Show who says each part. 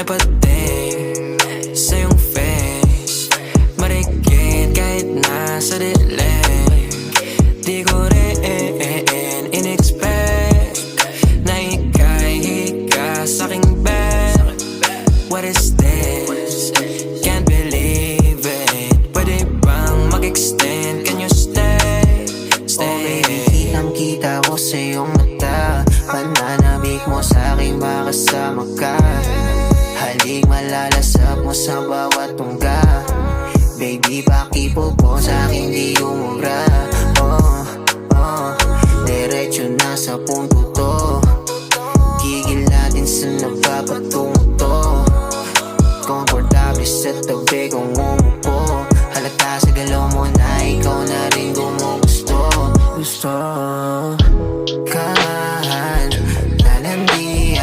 Speaker 1: napating sa iyong face. Marikit kahit nasa dilim. Di ko rin in-expect na ika'y higa sa'king bed. What is this? Can't believe it. Pwede bang mag-extend? Can you stay? Stay.
Speaker 2: Kitang-kita ko sa iyong mata. Pananamig mo sa'king makasama ka. Halik malalasap mo sa bawat tungga. Baby, pakipo po sa'king di umubra. Diretso na sa punto to. Gigil natin sa napapatungo to. Komportable sa tabi